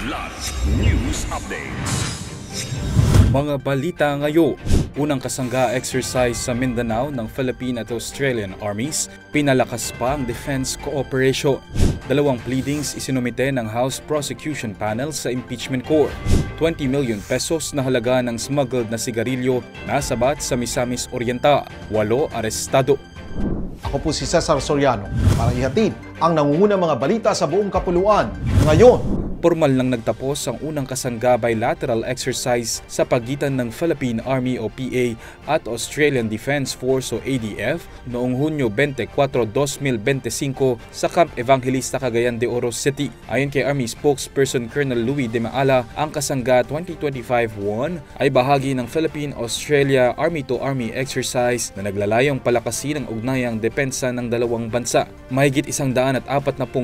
Kidlat News Updates. Mga balita ngayon. Unang kasangga exercise sa Mindanao ng Philippine at Australian armies, pinalakas pa ang defense cooperation. Dalawang pleadings isinumite ng House Prosecution Panel sa Impeachment Court. 20 million pesos na halaga ng smuggled na sigarilyo nasabat sa Misamis Oriental. 8 arestado. Ako po si Cesar Soriano para ihatid ang nangungunang mga balita sa buong kapuluan. Ngayon, Formal nang nagtapos ang unang kasangga bilateral exercise sa pagitan ng Philippine Army o PA at Australian Defence Force o ADF noong Hunyo 24, 2025 sa Camp Evangelista, Cagayan de Oro City. Ayon kay Army spokesperson Colonel Louis de Maala, ang kasangga 2025-1 ay bahagi ng Philippine-Australia Army-to-Army exercise na naglalayong palakasin ang ugnayang depensa ng dalawang bansa. Mahigit 140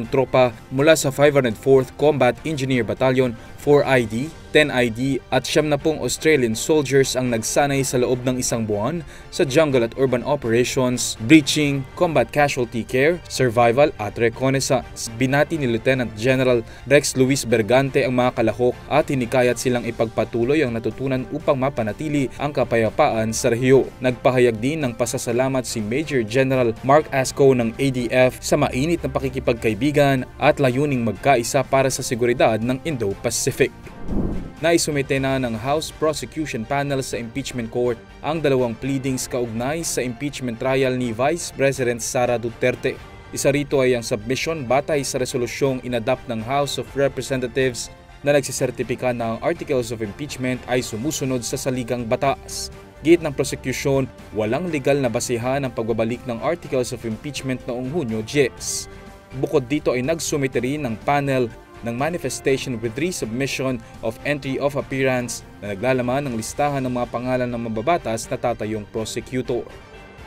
tropa mula sa 504th Combat Engineer Battalion, 4ID, 10ID at 70 Australian soldiers ang nagsanay sa loob ng isang buwan sa jungle at urban operations, breaching, combat casualty care, survival at reconnaissance. Binati ni Lieutenant General Rex Luis Bergante ang mga kalahok at hinikayat silang ipagpatuloy ang natutunan upang mapanatili ang kapayapaan sa rehiyon. Nagpahayag din ng pasasalamat si Major General Mark Asco ng ADF sa mainit na pakikipagkaibigan at layuning magkaisa para sa seguridad ng Indo-Pacific. Naisumite na ng House Prosecution Panel sa Impeachment Court ang dalawang pleadings kaugnay sa impeachment trial ni Vice President Sara Duterte. Isa rito ay ang submission batay sa resolusyong inadapt ng House of Representatives na nagsisertipika na ang Articles of Impeachment ay sumusunod sa saligang batas. Giit ng prosecution, walang legal na basihan ang pagbabalik ng Articles of Impeachment noong Hunyo 10. Bukod dito ay nagsumite rin ng panel ng manifestation with resubmission of entry of appearance na naglalaman ng listahan ng mga pangalan ng mababatas na tatayong prosecutor.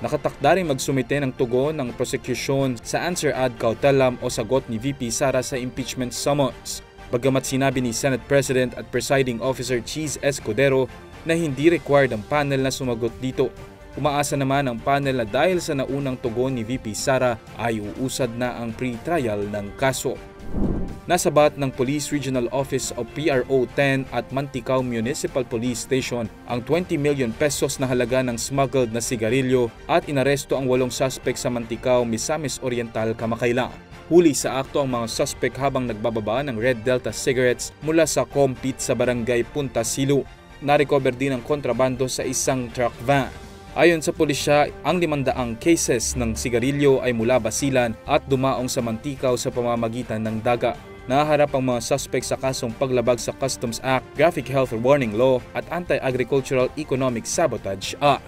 Nakatakda rin magsumite ng tugon ng prosecution sa answer ad cautelam o sagot ni VP Sara sa impeachment summons. Bagamat sinabi ni Senate President at Presiding Officer Cheese Escudero na hindi required ang panel na sumagot dito. Umaasa naman ang panel na dahil sa naunang tugon ni VP Sara ay uusad na ang pre-trial ng kaso. Nasabat ng Police Regional Office o PRO 10 at Mantikau Municipal Police Station ang 20 million pesos na halaga ng smuggled na sigarilyo at inaresto ang 8 suspect sa Mantikau, Misamis Oriental, kamakailan. Huli sa akto ang mga suspect habang nagbababa ng Red Delta cigarettes mula sa Compit sa barangay Punta Silu. Narecover din ang kontrabando sa isang truck van. Ayon sa pulisya, ang 500 cases ng sigarilyo ay mula Basilan at dumaong sa Mantikau sa pamamagitan ng daga. Naharap ang mga suspect sa kasong paglabag sa Customs Act, Graphic Health Warning Law at Anti-Agricultural Economic Sabotage Act.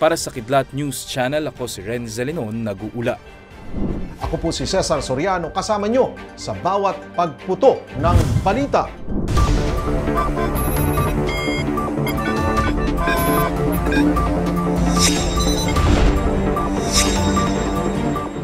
Para sa Kidlat News Channel, ako si Renzo Lenon, nag-uula. ako po si Cesar Soriano kasama nyo sa bawat pagputo ng balita.